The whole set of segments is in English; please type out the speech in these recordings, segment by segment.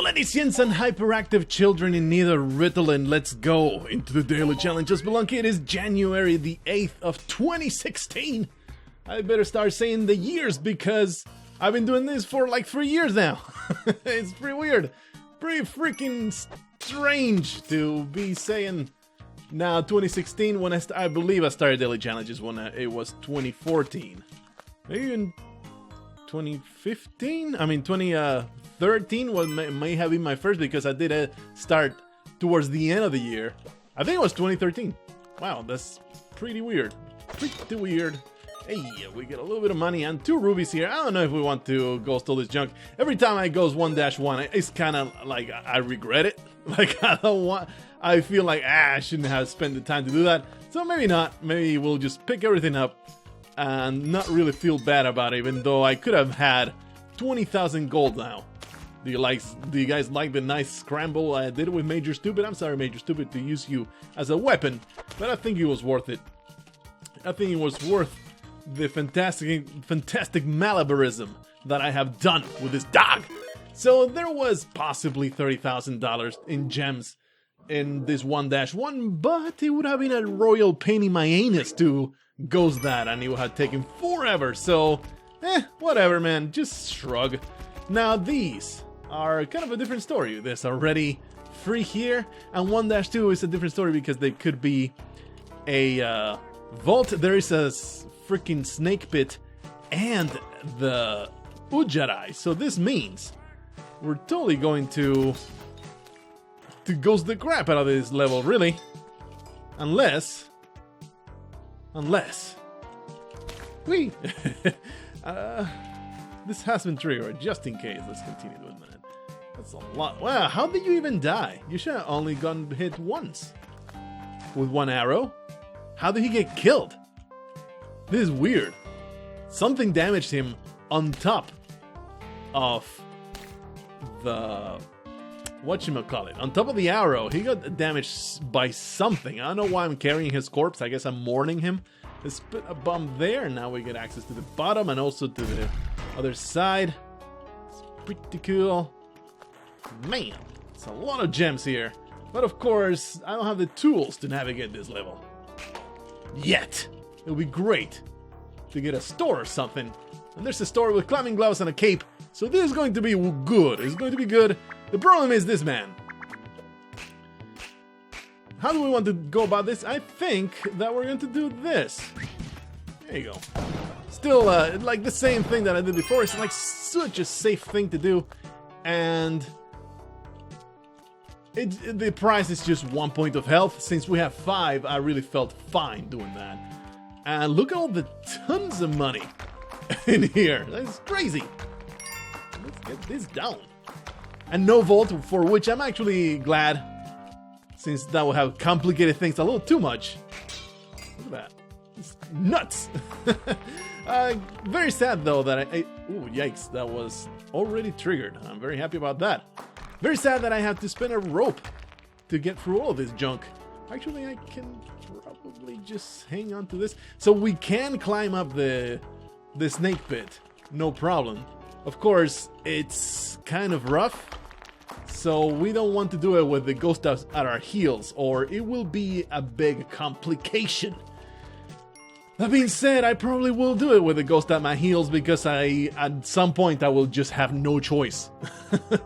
Clinicians and hyperactive children in need of Ritalin, let's go into the daily challenge of Spelunky. It is January the 8th of 2016. I better start saying the years because I've been doing this for like 3 years now. It's pretty weird. Pretty freaking strange to be saying now 2016 when I believe I started daily challenges when it was 2014. Maybe in 2015? I mean 2013 may have been my first because I did start towards the end of the year. I think it was 2013. Wow, that's pretty weird. Pretty weird. Hey, we get a little bit of money and 2 rubies here. I don't know if we want to go steal this junk. Every time I goes 1-1, it's kind of like I regret it. Like I feel like I shouldn't have spent the time to do that. So maybe not. Maybe we'll just pick everything up and not really feel bad about it, even though I could have had 20,000 gold now. Do you guys like the nice scramble I did with Major Stupid? I'm sorry, Major Stupid, to use you as a weapon, but I think it was worth it. I think it was worth the fantastic malabarism that I have done with this dog. So there was possibly $30,000 in gems in this 1-1, but it would have been a royal pain in my anus to ghost that, and it would have taken forever. So, whatever, man. Just shrug. Now these are kind of a different story. There's already 3 here, and 1-2 is a different story because they could be a vault. There is a freaking snake pit and the Ujjarai. So this means we're totally going to ghost the crap out of this level, really. Unless we this has been triggered just in case. Let's continue doing that. That's a lot. Wow, how did you even die? You should have only gotten hit once with 1 arrow. How did he get killed? This is weird. Something damaged him on top of the whatchamacallit. On top of the arrow, he got damaged by something. I don't know why I'm carrying his corpse. I guess I'm mourning him. Let's put a bomb there. Now we get access to the bottom and also to the other side. It's pretty cool. Man, it's a lot of gems here. But of course, I don't have the tools to navigate this level. Yet. It would be great to get a store or something. And there's a store with climbing gloves and a cape. So this is going to be good. It's going to be good. The problem is this, man. How do we want to go about this? I think that we're going to do this. There you go. Still, like the same thing that I did before. It's like such a safe thing to do. And the price is just 1 point of health. Since we have 5, I really felt fine doing that. And look at all the tons of money in here. That's crazy. Let's get this down. And no vault, for which I'm actually glad, since that will have complicated things a little too much. Look at that. It's nuts. Very sad, though, that ooh, yikes. That was already triggered. I'm very happy about that. Very sad that I have to spin a rope to get through all of this junk. Actually, I can probably just hang on to this. So we can climb up the snake pit. No problem. Of course, it's kind of rough. So we don't want to do it with the ghost at our heels, or it will be a big complication. That being said, I probably will do it with the ghost at my heels because at some point I will just have no choice.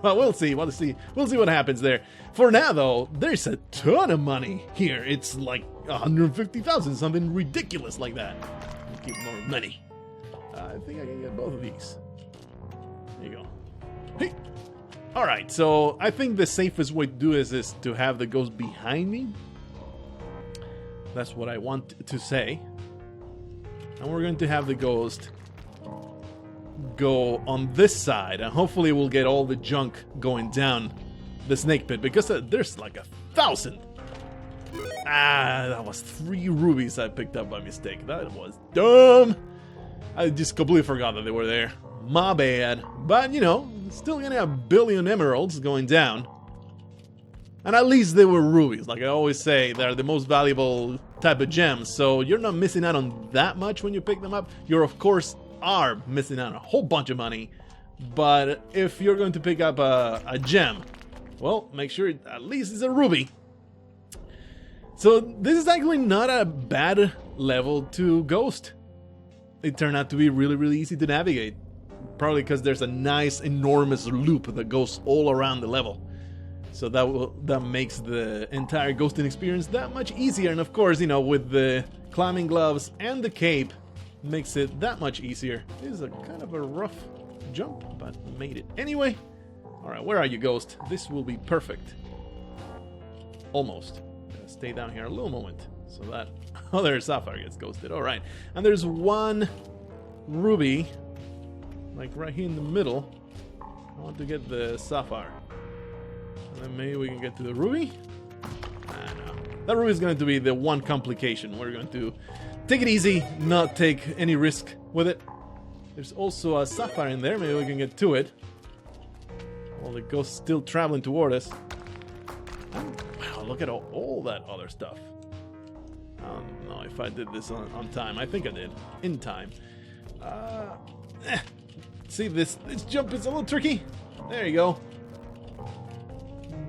But we'll see. We'll see what happens there. For now, though, there's a ton of money here. It's like 150,000, something ridiculous like that. I'll keep more money. I think I can get both of these. There you go. Hey. All right. So I think the safest way to do this is to have the ghost behind me. That's what I want to say. And we're going to have the ghost go on this side, and hopefully we'll get all the junk going down the snake pit, because there's like 1,000. That was 3 rubies I picked up by mistake. That was dumb. I just completely forgot that they were there. My bad. But, you know, still gonna have 1 billion emeralds going down. And at least they were rubies. Like I always say, they're the most valuable type of gems. So you're not missing out on that much when you pick them up. You're, of course, are missing out on a whole bunch of money But if you're going to pick up a gem, well, make sure at least it's a ruby. So this is actually not a bad level to ghost. It turned out to be really, really easy to navigate. Probably because there's a nice, enormous loop that goes all around the level. So that makes the entire ghosting experience that much easier. And of course, you know, with the climbing gloves and the cape, makes it that much easier. This is a kind of a rough jump, but made it anyway. Alright, where are you, ghost? This will be perfect. Almost. Stay down here a little moment so that other sapphire gets ghosted. Alright, and there's one ruby, like right here in the middle. I want to get the sapphire. And then maybe we can get to the ruby? I know. That ruby is going to be the one complication. We're going to take it easy, not take any risk with it. There's also a sapphire in there. Maybe we can get to it. Well, the ghost's still traveling toward us. Wow, look at all that other stuff. I don't know if I did this on time. I think I did. In time. See, this jump is a little tricky. There you go.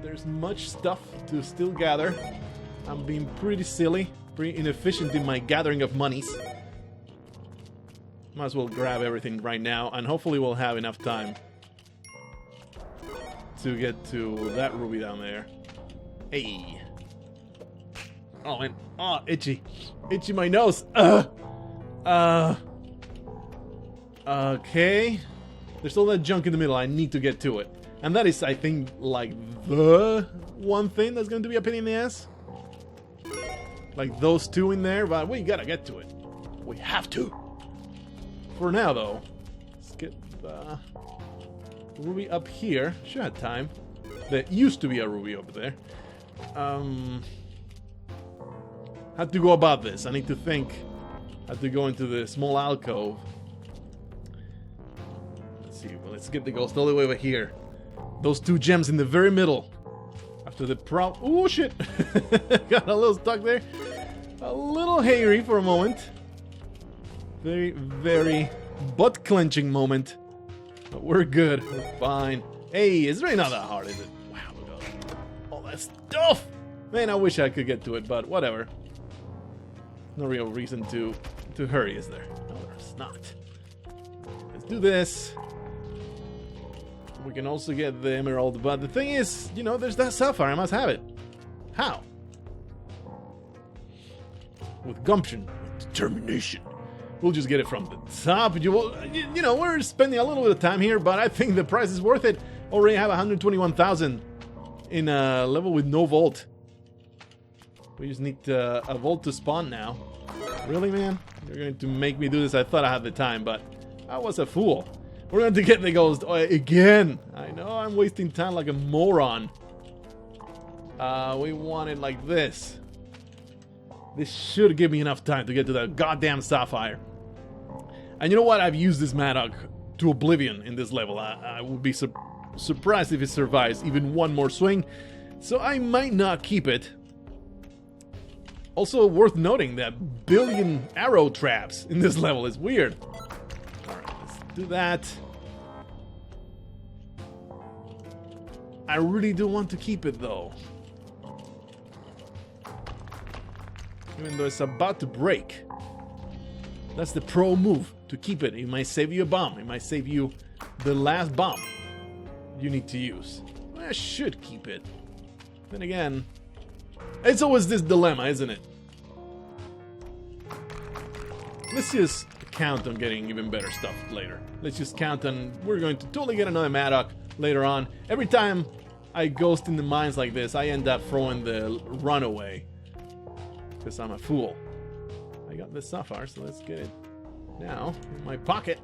There's much stuff to still gather. I'm being pretty silly, pretty inefficient in my gathering of monies. Might as well grab everything right now, and hopefully we'll have enough time to get to that ruby down there. Hey. Oh, man. Oh, itchy. Itchy my nose. Okay. There's all that junk in the middle. I need to get to it. And that is, I think, like the one thing that's going to be a pain in the ass. Like those two in there, but we gotta get to it. We have to. For now, though, let's get the ruby up here. Should have time. There used to be a ruby over there. How to go about this? I need to think. How to go into the small alcove. Let's see. Well, let's get the ghost all the way over here. Those two gems in the very middle. After the oh shit! Got a little stuck there. A little hairy for a moment. Very, very butt-clenching moment. But we're good. We're fine. Hey, it's really not that hard, is it? Wow, look at all that stuff! Man, I wish I could get to it, but whatever. No real reason to hurry, is there? No, there's not. Let's do this. We can also get the emerald, but the thing is, you know, there's that sapphire. I must have it. How? With gumption, with determination. We'll just get it from the top. You know, we're spending a little bit of time here, but I think the price is worth it. Already have 121,000 in a level with no vault. We just need a vault to spawn now. Really, man? You're going to make me do this? I thought I had the time, but I was a fool. We're going to get the ghost again. I know I'm wasting time like a moron. We want it like this. This should give me enough time to get to that goddamn sapphire. And you know what? I've used this Maddock to oblivion in this level. I would be surprised if it survives even one more swing. So I might not keep it. Also worth noting that billion arrow traps in this level is weird. Alright, let's do that. I really do want to keep it though. Even though it's about to break. That's the pro move, to keep it. It might save you a bomb. It might save you the last bomb you need to use. I should keep it. Then again, it's always this dilemma, isn't it? Let's just count on getting even better stuff later. Let's just count on... We're going to totally get another Maddock later on. Every time I ghost in the mines like this, I end up throwing the runaway. Because I'm a fool. I got this sapphire, so let's get it now in my pocket.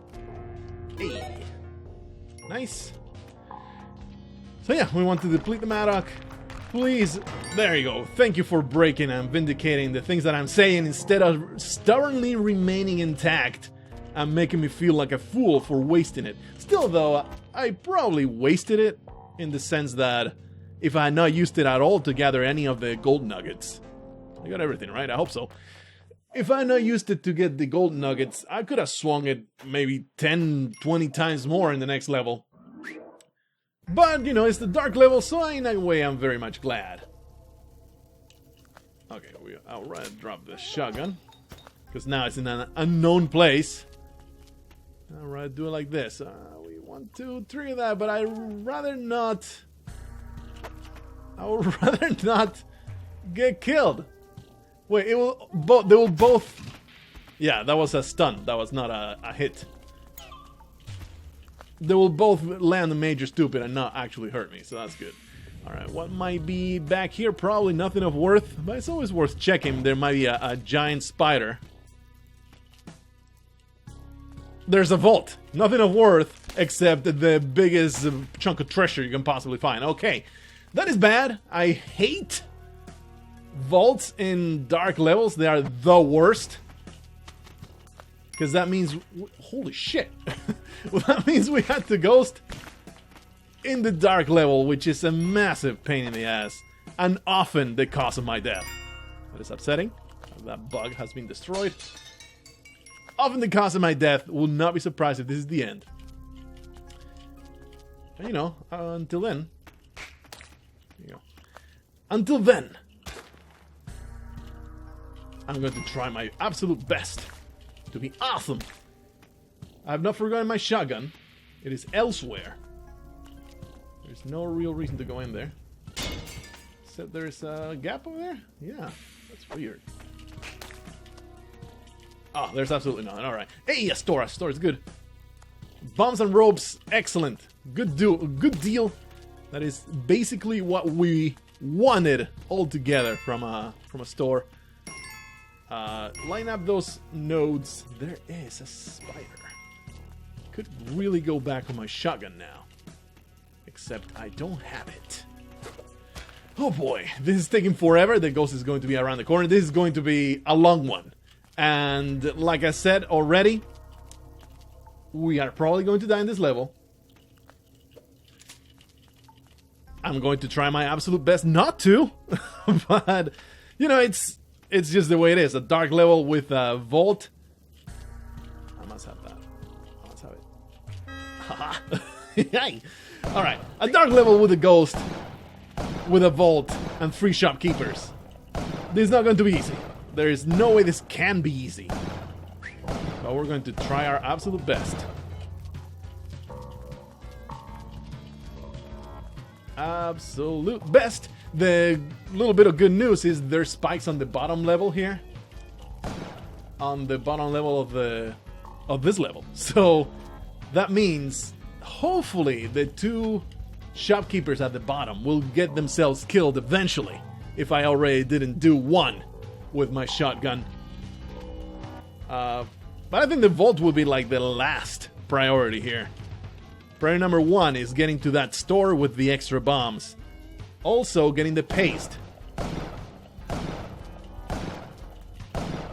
Hey, nice. So yeah, we want to deplete the Maddock. Please, there you go. Thank you for breaking and vindicating the things that I'm saying instead of stubbornly remaining intact and making me feel like a fool for wasting it. Still though, I probably wasted it in the sense that if I had not used it at all to gather any of the gold nuggets. I got everything, right? I hope so. If I not used it to get the gold nuggets, I could have swung it maybe 10, 20 times more in the next level. But, you know, it's the dark level, so in a way I'm very much glad. Okay, I'll rather drop the shotgun. Because now it's in an unknown place. Alright, do it like this. We want to trigger that, but I'd rather not... I would rather not get killed. Wait, they will both... Yeah, that was a stun. That was not a hit. They will both land major stupid and not actually hurt me, so that's good. Alright, what might be back here? Probably nothing of worth, but it's always worth checking. There might be a giant spider. There's a vault. Nothing of worth except the biggest chunk of treasure you can possibly find. Okay, that is bad. I hate vaults in dark levels. They are the worst. Because that means... Holy shit. Well, that means we had to ghost in the dark level, which is a massive pain in the ass. And often the cause of my death. That is upsetting. That bug has been destroyed. Often the cause of my death. Will not be surprised if this is the end. And you know, until then... There you go. Until then... I'm going to try my absolute best to be awesome. I have not forgotten my shotgun. It is elsewhere. There's no real reason to go in there. Except there's a gap over there? Yeah, that's weird. Oh, there's absolutely none. Alright. Hey, a store is good. Bombs and ropes, excellent. Good deal. That is basically what we wanted altogether from a store. Line up those nodes. There is a spider. Could really go back with my shotgun now. Except I don't have it. Oh boy, this is taking forever. The ghost is going to be around the corner. This is going to be a long one. And like I said already, we are probably going to die in this level. I'm going to try my absolute best not to. But, you know, it's just the way it is. A dark level with a vault. I must have that. I must have it. Haha. Alright. A dark level with a ghost. With a vault. And 3 shopkeepers. This is not going to be easy. There is no way this can be easy. But we're going to try our absolute best. Absolute best. The little bit of good news is there's spikes on the bottom level here. On the bottom level of this level. So that means hopefully the 2 shopkeepers at the bottom will get themselves killed eventually. If I already didn't do one with my shotgun. But I think the vault will be like the last priority here. Priority number 1 is getting to that store with the extra bombs. Also, getting the paste.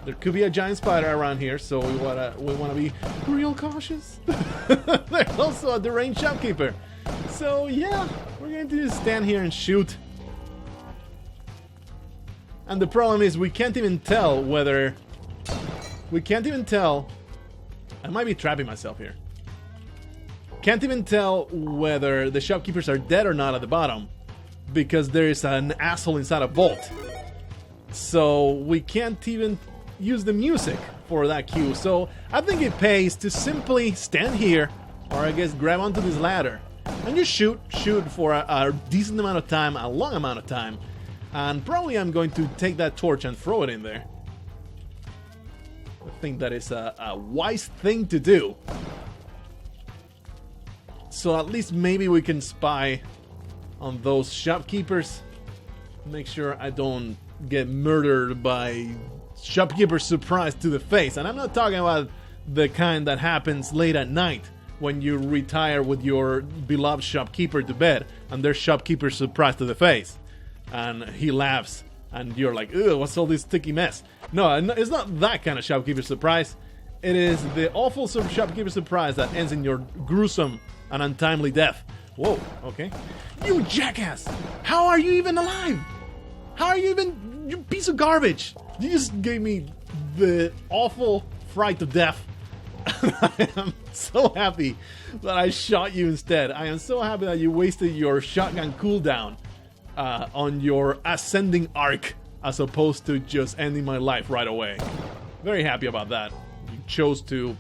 There could be a giant spider around here, so we wanna be real cautious. There's also a deranged shopkeeper. So yeah, we're going to just stand here and shoot. And the problem is we can't even tell whether... I might be trapping myself here. Can't even tell whether the shopkeepers are dead or not at the bottom. Because there is an asshole inside a vault. So we can't even use the music for that cue. So I think it pays to simply stand here, or I guess grab onto this ladder, and just shoot for a decent amount of time, a long amount of time. And probably I'm going to take that torch and throw it in there. I think that is a wise thing to do. So at least maybe we can spy on those shopkeepers. Make sure I don't get murdered by shopkeeper surprise to the face. And I'm not talking about the kind that happens late at night when you retire with your beloved shopkeeper to bed and there's shopkeeper surprise to the face. And he laughs and you're like, ugh, what's all this sticky mess? No, it's not that kind of shopkeeper surprise. It is the awful sort of shopkeeper surprise that ends in your gruesome and untimely death. Whoa, okay. You jackass! How are you even alive? How are you even... You piece of garbage! You just gave me the awful fright to death. I am so happy that I shot you instead. I am so happy that you wasted your shotgun cooldown on your ascending arc as opposed to just ending my life right away. Very happy about that. You chose to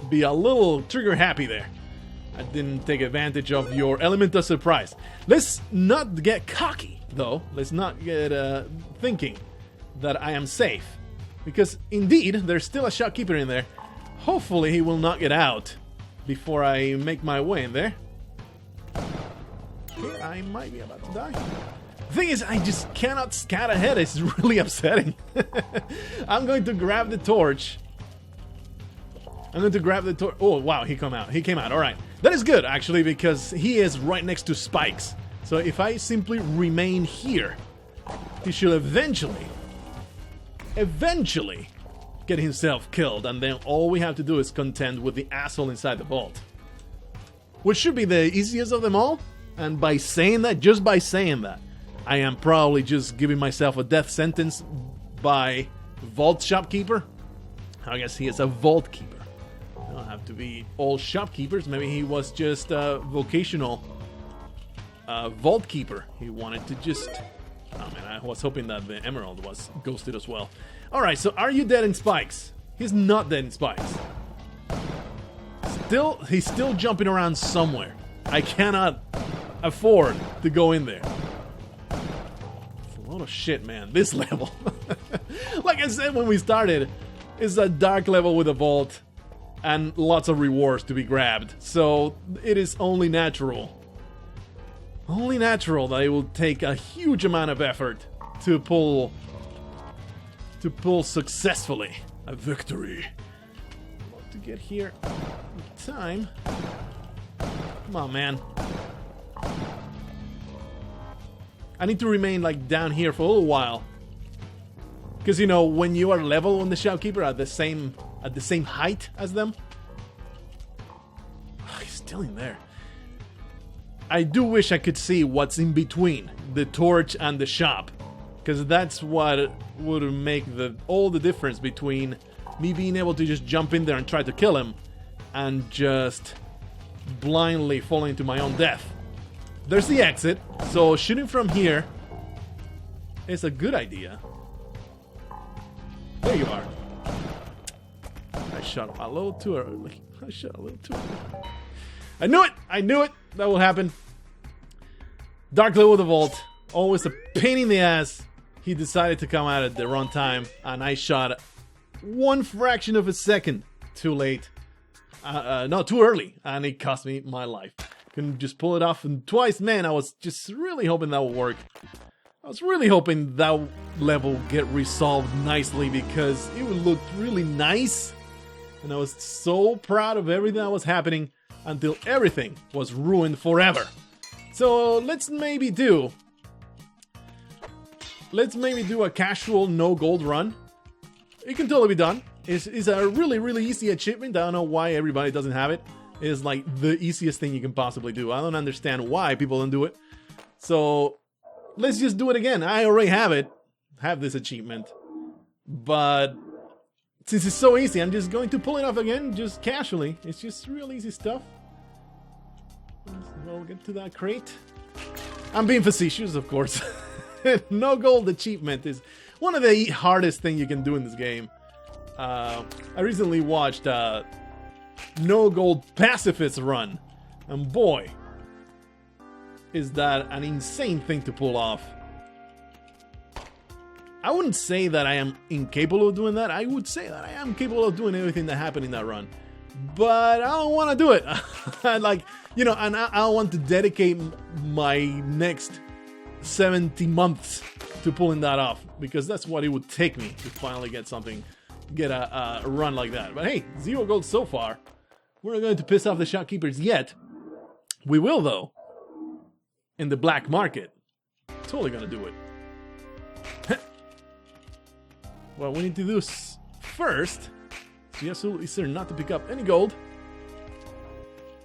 be a little trigger happy there. I didn't take advantage of your element of surprise. Let's not get cocky, though. Let's not get thinking that I am safe. Because indeed, there's still a shopkeeper in there. Hopefully he will not get out before I make my way in there. Okay, I might be about to die. The thing is, I just cannot scat ahead. It's really upsetting. I'm going to grab the torch. Oh, wow, he came out. All right. That is good, actually, because he is right next to spikes. So if I simply remain here, he should eventually get himself killed, and then all we have to do is contend with the asshole inside the vault. Which should be the easiest of them all, and by saying that, just by saying that, I am probably just giving myself a death sentence by vault shopkeeper. I guess he is a vault keeper. I don't have to be all shopkeepers. Maybe he was just a vocational vault keeper. He wanted to just... Oh man, I was hoping that the emerald was ghosted as well. Alright, so are you dead in spikes? He's not dead in spikes. He's still jumping around somewhere. I cannot afford to go in there. It's a lot of shit, man. This level. Like I said when we started, it's a dark level with a vault and lots of rewards to be grabbed. So it is only natural that it will take a huge amount of effort to pull successfully a victory. To get here in time. Come on, man. I need to remain like down here for a little while. Because you know, when you are level on the shopkeeper at the same height as them. Oh, he's still in there. I do wish I could see what's in between the torch and the shop, because that's what would make all the difference between me being able to just jump in there and try to kill him and just blindly falling to my own death. There's the exit, so shooting from here is a good idea. There you are. I shot a little too early. I knew it! That will happen. Dark level of the vault. Always a pain in the ass. He decided to come out at the wrong time, and I shot one fraction of a second too late. No, too early, and it cost me my life. Couldn't just pull it off and twice. Man, I was just really hoping that would work. I was really hoping that level would get resolved nicely, because it would look really nice. And I was so proud of everything that was happening, until everything was ruined forever. So let's maybe do a casual no gold run. It can totally be done. It's a really easy achievement. I don't know why everybody doesn't have it. It's like the easiest thing you can possibly do. I don't understand why people don't do it. So let's just do it again. I already have this achievement, but since it's so easy, I'm just going to pull it off again, just casually. It's just real easy stuff. We'll get to that crate. I'm being facetious, of course. No gold achievement is one of the hardest things you can do in this game. I recently watched No Gold Pacifist run, and boy, is that an insane thing to pull off. I wouldn't say that I am incapable of doing that. I would say that I am capable of doing everything that happened in that run. But I don't want to do it. Like, you know, and I don't want to dedicate my next 70 months to pulling that off, because that's what it would take me to finally get a run like that. But hey, 0 gold so far. We're not going to piss off the shopkeepers yet. We will, though, in the black market. Totally gonna do it. What we need to do first, be absolutely certain not to pick up any gold.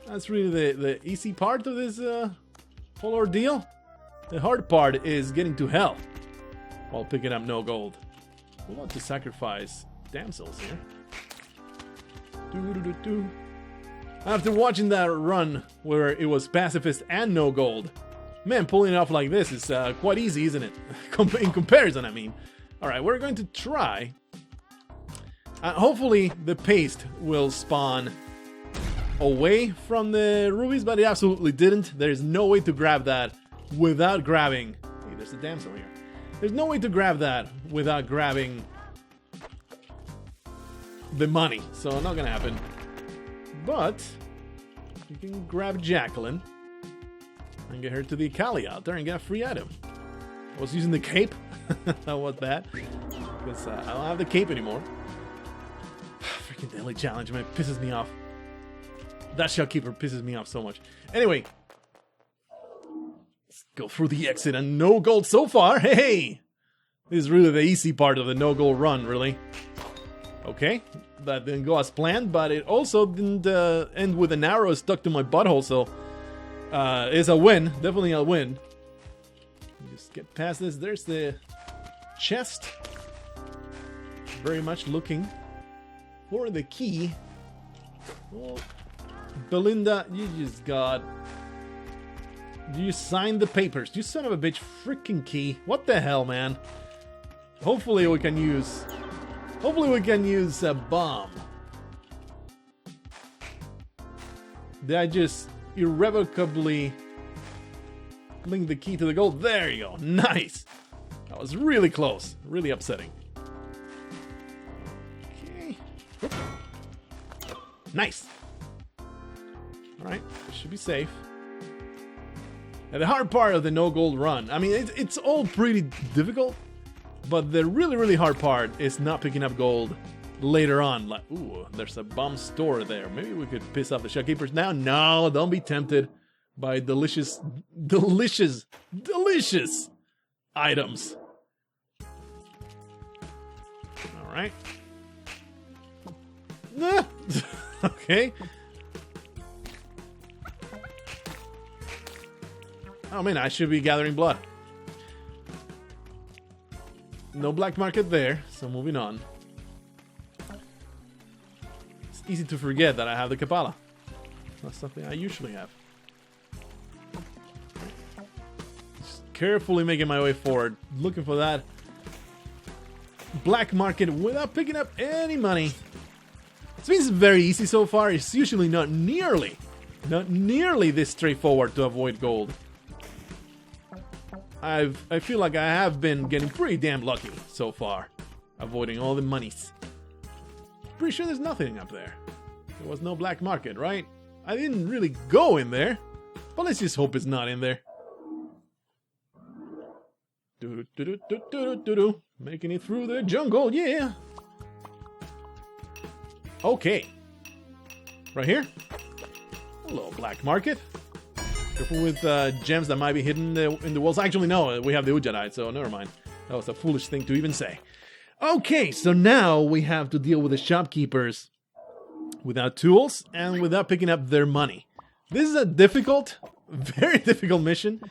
That's really the easy part of this whole ordeal. The hard part is getting to hell while picking up no gold. We'll want to sacrifice damsels here. Doo-doo-doo-doo. After watching that run where it was pacifist and no gold, man, pulling it off like this is quite easy, isn't it? In comparison, I mean. Alright, we're going to try. Hopefully the paste will spawn away from the rubies, but it absolutely didn't. There's no way to grab that without grabbing... Hey, there's a damsel here. There's no way to grab that without grabbing the money, so not gonna happen. But you can grab Jacqueline and get her to the Akali out there and get a free item. I was using the cape. That was bad because I don't have the cape anymore. Freaking daily challenge, man, it pisses me off. That shopkeeper pisses me off so much. Anyway, let's go through the exit and no gold so far. Hey, this is really the easy part of the no gold run, really. Okay, that didn't go as planned, but it also didn't end with an arrow stuck to my butthole, so it's a win, definitely a win. Just get past this. There's the chest. Very much looking for the key. Oh, Belinda, you just got... You signed the papers. You son of a bitch. Freaking key. What the hell, man? Hopefully we can use... Hopefully we can use a bomb. Did I just irrevocably link the key to the gold? There you go. Nice. That was really close. Really upsetting. Okay. Whoop. Nice. Alright. Should be safe. Now, the hard part of the no gold run. I mean, it's all pretty difficult. But the really, really hard part is not picking up gold later on. Like, ooh, there's a bomb store there. Maybe we could piss off the shopkeepers now. No, don't be tempted by delicious, delicious, delicious items. All right. Okay. Oh man, I should be gathering blood. No black market there, so moving on. It's easy to forget that I have the Kapala. That's something I usually have. Just carefully making my way forward, looking for that black market without picking up any money. This means it's very easy so far. It's usually not nearly this straightforward to avoid gold. I feel like I have been getting pretty damn lucky so far, avoiding all the monies. Pretty sure there's nothing up there. There was no black market, right? I didn't really go in there, but let's just hope it's not in there. Making it through the jungle, yeah. Okay. Right here. Hello, black market. Careful with gems that might be hidden in the walls. Actually, no, we have the Ujjaite, so never mind. That was a foolish thing to even say. Okay, so now we have to deal with the shopkeepers without tools and without picking up their money. This is a difficult, very difficult mission.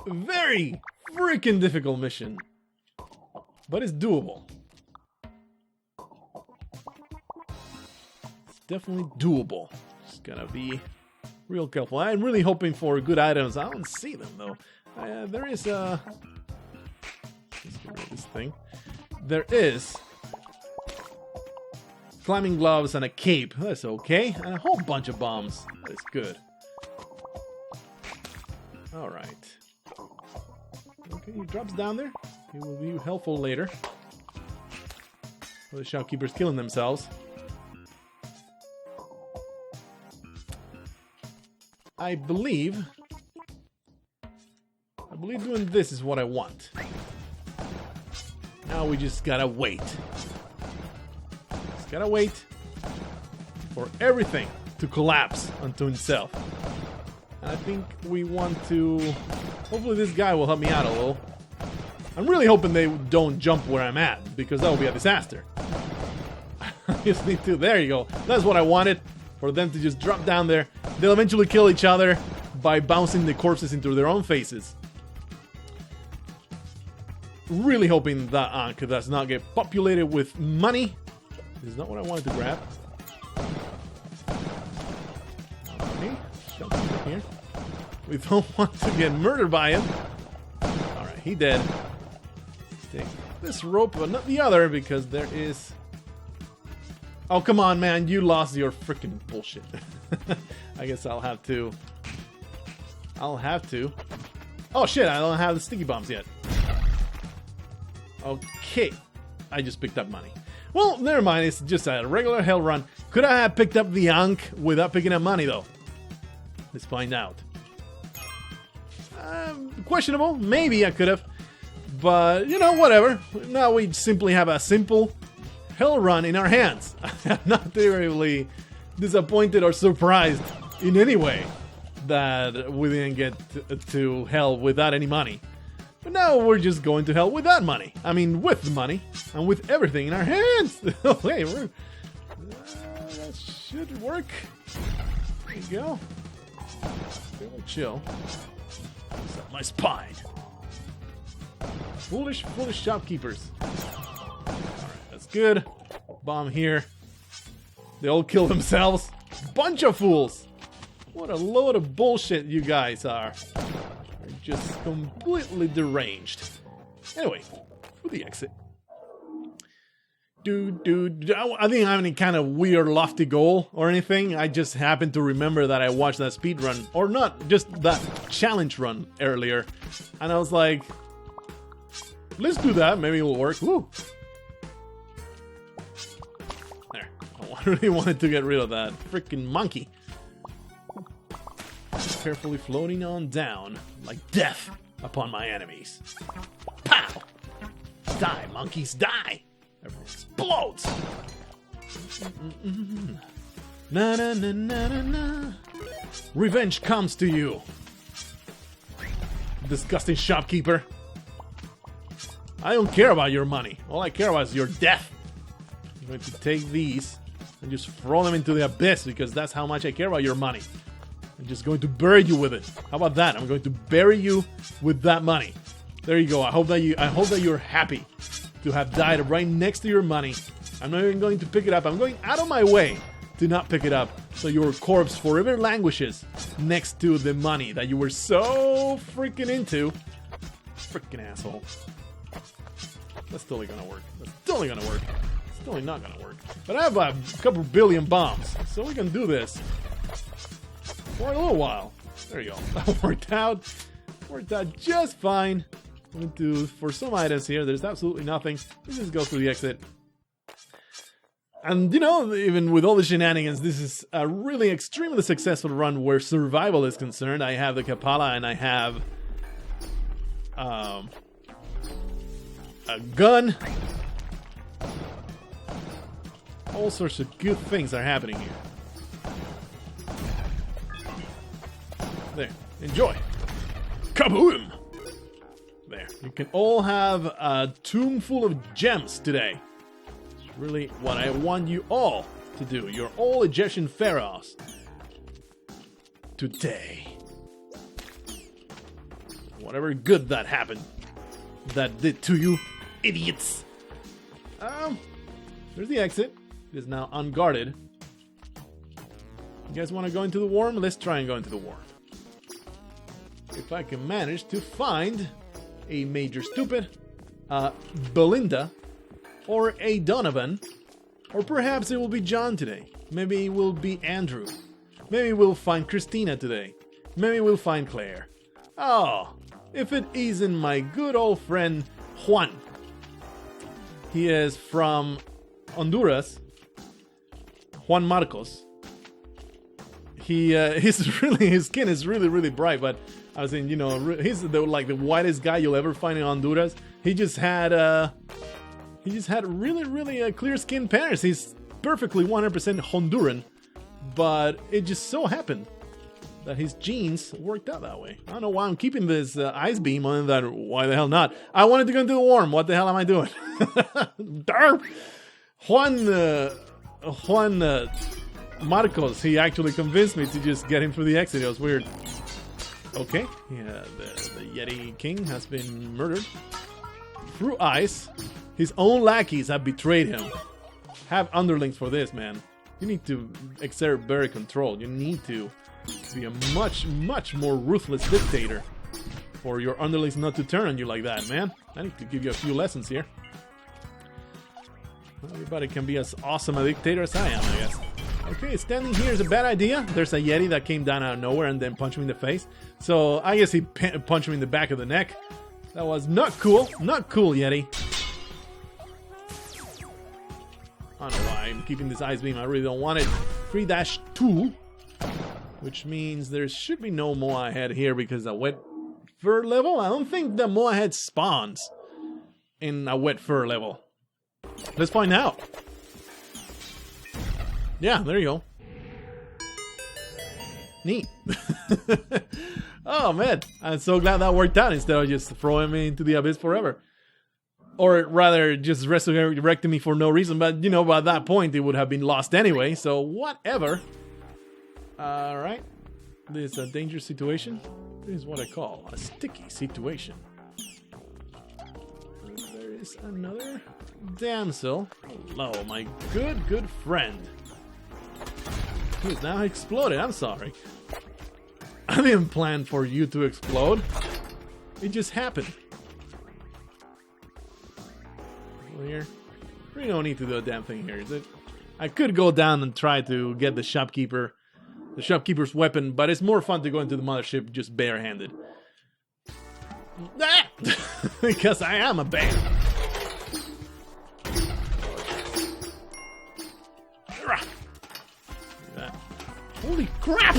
Very freaking difficult mission. But it's doable. It's definitely doable. Just gotta be real careful. I'm really hoping for good items. I don't see them though. There is a... Let's get rid of this thing. There is climbing gloves and a cape. That's okay. And a whole bunch of bombs. That's good. Alright. Okay, he drops down there. He will be helpful later. For the shopkeepers killing themselves. I believe doing this is what I want. Now we just gotta wait. Just gotta wait for everything to collapse onto itself. And I think we want to... Hopefully this guy will help me out a little. I'm really hoping they don't jump where I'm at, because that would be a disaster. I just need to... There you go. That's what I wanted. For them to just drop down there. They'll eventually kill each other by bouncing the corpses into their own faces. really hoping that Ankh does not get populated with money. This is not what I wanted to grab. Okay, shopkeeper here. We don't want to get murdered by him. Alright, he dead. Take this rope, but not the other, because there is... Oh, come on, man. You lost your freaking bullshit. I guess I'll have to... Oh, shit. I don't have the sticky bombs yet. Okay. I just picked up money. Well, never mind. It's just a regular hell run. Could I have picked up the Ankh without picking up money, though? Let's find out. Questionable. Maybe I could have. But, you know, whatever. Now we simply have a simple hell run in our hands. I'm not terribly disappointed or surprised in any way that we didn't get to hell without any money. But now we're just going to hell without money. I mean, with money and with everything in our hands. Hey, that should work. There you go. Really chill. Set my spine. Foolish shopkeepers. Alright, that's good. Bomb here. They all kill themselves. Bunch of fools. What a load of bullshit you guys are. You're just completely deranged. Anyway, for the exit. Dude, I didn't have any kind of weird lofty goal or anything. I just happened to remember that I watched that speed run, or not, just that challenge run earlier. And I was like, let's do that, maybe it'll work. Woo! There. I really wanted to get rid of that freaking monkey. Carefully floating on down, like death upon my enemies. Pow! Die, monkeys, die! Everything explodes! Na na na na na na. Revenge comes to you. Disgusting shopkeeper. I don't care about your money. All I care about is your death. I'm going to take these and just throw them into the abyss, because that's how much I care about your money. I'm just going to bury you with it. How about that? I'm going to bury you with that money. There you go. I hope that you're happy to have died right next to your money. I'm not even going to pick it up. I'm going out of my way to not pick it up, so your corpse forever languishes next to the money that you were so freaking into. Freaking asshole. That's totally gonna work. That's totally gonna work. It's totally not gonna work. But I have a couple billion bombs, so we can do this for a little while. There you go. That worked out. Worked out just fine. I'm going to, for some items here, there's absolutely nothing. Let's just go through the exit. And, you know, even with all the shenanigans, this is a really extremely successful run where survival is concerned. I have the Kapala and I have a gun. All sorts of good things are happening here. There. Enjoy. Kaboom! There. You can all have a tomb full of gems today. It's really what I want you all to do. You're all Egyptian pharaohs. Today. Whatever good that happened. That did to you, idiots. There's the exit. It is now unguarded. You guys want to go into the worm? Let's try and go into the worm. If I can manage to find a Major Stupid, Belinda, or a Donovan, or perhaps it will be John today. Maybe it will be Andrew. Maybe we'll find Christina today. Maybe we'll find Claire. Oh, if it isn't my good old friend Juan. He is from Honduras. Juan Marcos. His skin is really bright, but I was saying, you know, he's like the whitest guy you'll ever find in Honduras. He just had really clear skin parents. He's perfectly 100% Honduran, but it just so happened that his genes worked out that way. I don't know why I'm keeping this ice beam on that. Why the hell not? I wanted to go into the worm. What the hell am I doing? Darn! Juan Marcos, he actually convinced me to just get him through the exit. It was weird. Okay, yeah, the Yeti King has been murdered. through ice. His own lackeys have betrayed him. Have underlings for this, man. You need to exert better control. You need to be a much, much more ruthless dictator for your underlings not to turn on you like that, man. I need to give you a few lessons here. Not everybody can be as awesome a dictator as I am, I guess. Okay, standing here is a bad idea. There's a Yeti that came down out of nowhere and then punched me in the face. So I guess he punched me in the back of the neck. That was not cool. Not cool, Yeti. I don't know why I'm keeping this ice beam. I really don't want it. 3-2. Which means there should be no Moa head here because a wet fur level? I don't think the Moa head spawns in a wet fur level. Let's find out. Yeah, there you go. Neat. Oh man, I'm so glad that worked out instead of just throwing me into the abyss forever. Or rather, just resurrecting me for no reason. But, you know, by that point, it would have been lost anyway. So, whatever. Alright. This is a dangerous situation. This is what I call a sticky situation. And there is another damsel. Hello, my good friend. Who's now exploded. I'm sorry. I didn't plan for you to explode. It just happened. Here. We don't need to do a damn thing here, is it? I could go down and try to get the shopkeeper's weapon, but it's more fun to go into the mothership just barehanded. Ah! Because I am a bear. Holy crap!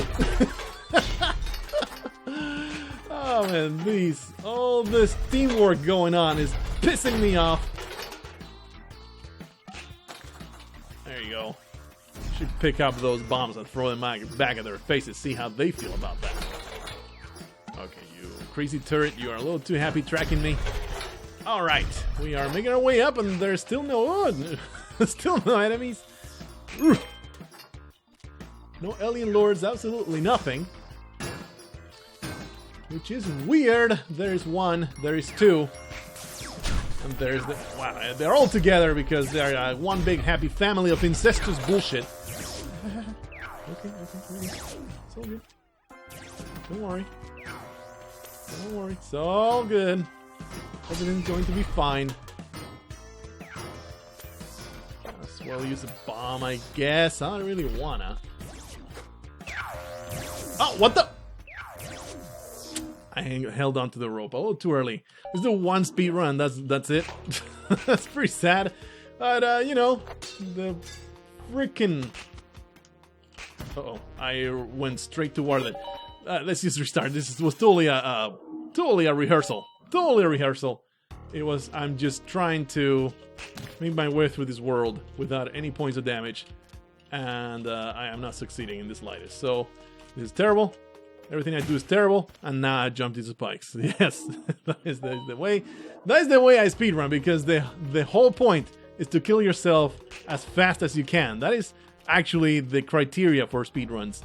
Oh man, all this teamwork going on is pissing me off. There you go. Should pick up those bombs and throw them back at their faces, see how they feel about that. Okay, you crazy turret, you are a little too happy tracking me. Alright, we are making our way up and there's still no enemies. No alien lords, absolutely nothing. Which is weird. There's one, there is two. And there's the... Wow, they're all together because they're one big happy family of incestuous bullshit. Okay. It's all good. Don't worry. It's all good. Everything's going to be fine. As well use a bomb, I guess. I don't really wanna. Oh, what the? I held onto the rope a little too early. Let's do one speed run. That's it. That's pretty sad. But you know, the freaking. I went straight toward it. Let's just restart. This was totally a rehearsal. Totally a rehearsal. It was. I'm just trying to make my way through this world without any points of damage, and I am not succeeding in the slightest. So this is terrible. Everything I do is terrible, and now I jumped into spikes. Yes, that is the way. That is the way I speedrun, because the whole point is to kill yourself as fast as you can. That is actually the criteria for speedruns.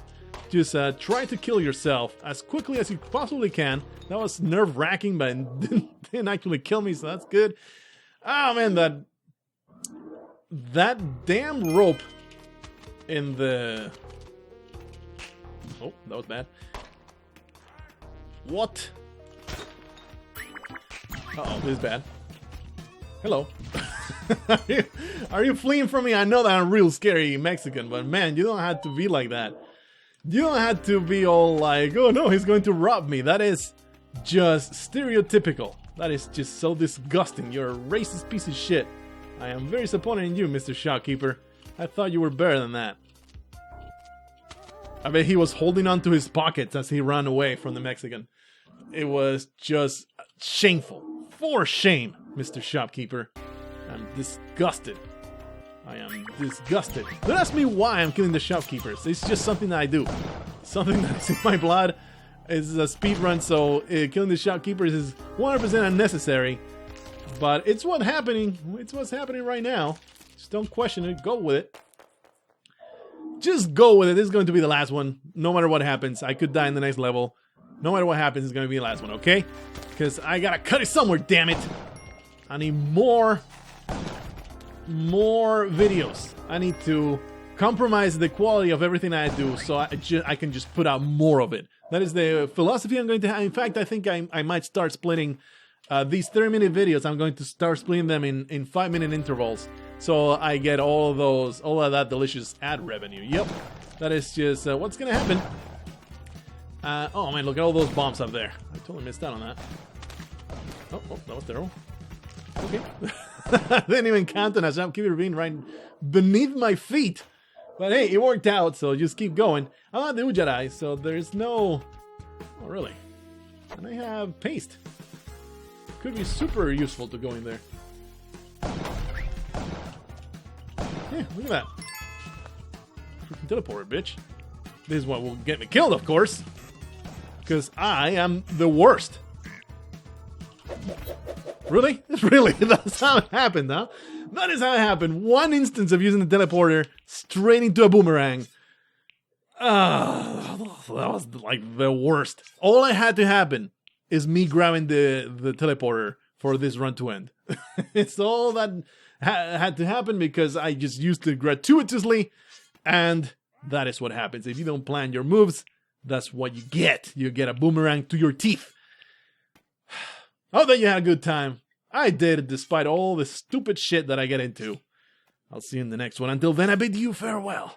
Just try to kill yourself as quickly as you possibly can. That was nerve-wracking, but it didn't actually kill me, so that's good. Oh man, that damn rope in the... Oh, that was bad. What? Uh-oh, this is bad. Hello. Are you fleeing from me? I know that I'm real scary Mexican, but man, you don't have to be like that. You don't have to be all like, oh no, he's going to rob me. That is just stereotypical. That is just so disgusting. You're a racist piece of shit. I am very disappointed in you, Mr. Shopkeeper. I thought you were better than that. I bet he was holding on to his pockets as he ran away from the Mexican. It was just shameful. For shame, Mr. Shopkeeper. I'm disgusted. I am disgusted. Don't ask me why I'm killing the shopkeepers. It's just something that I do. Something that's in my blood. It's a speedrun, so killing the shopkeepers is 100% unnecessary. But it's what's happening. It's what's happening right now. Just don't question it. Go with it. Just go with it. This is going to be the last one. No matter what happens. I could die in the next level. No matter what happens, it's going to be the last one, okay? Because I gotta cut it somewhere, damn it. I need more videos. I need to compromise the quality of everything I do so I can just put out more of it. That is the philosophy I'm going to have. In fact, I think I might start splitting these 30-minute videos. I'm going to start splitting them in 5-minute intervals, so I get all of that delicious ad revenue. Yep, that is just what's gonna happen. Oh man, look at all those bombs up there. I totally missed out on that. Oh, that was terrible. Okay. I didn't even count on that. Keep it being right beneath my feet. But hey, it worked out, so just keep going. I'm not the Jedi, so there's no... Oh, really? And I have paste. Could be super useful to go in there. Yeah, look at that. Freaking teleporter, bitch. This is what will get me killed, of course. Because I am the worst. Really? Really? That's how it happened, huh? That is how it happened. One instance of using the teleporter straight into a boomerang. That was like the worst. All I had to happen is me grabbing the teleporter for this run to end. It's all that had to happen because I just used it gratuitously, and that is what happens. If you don't plan your moves, that's what you get. You get a boomerang to your teeth. Hope that you had a good time. I did, despite all the stupid shit that I get into. I'll see you in the next one. Until then, I bid you farewell.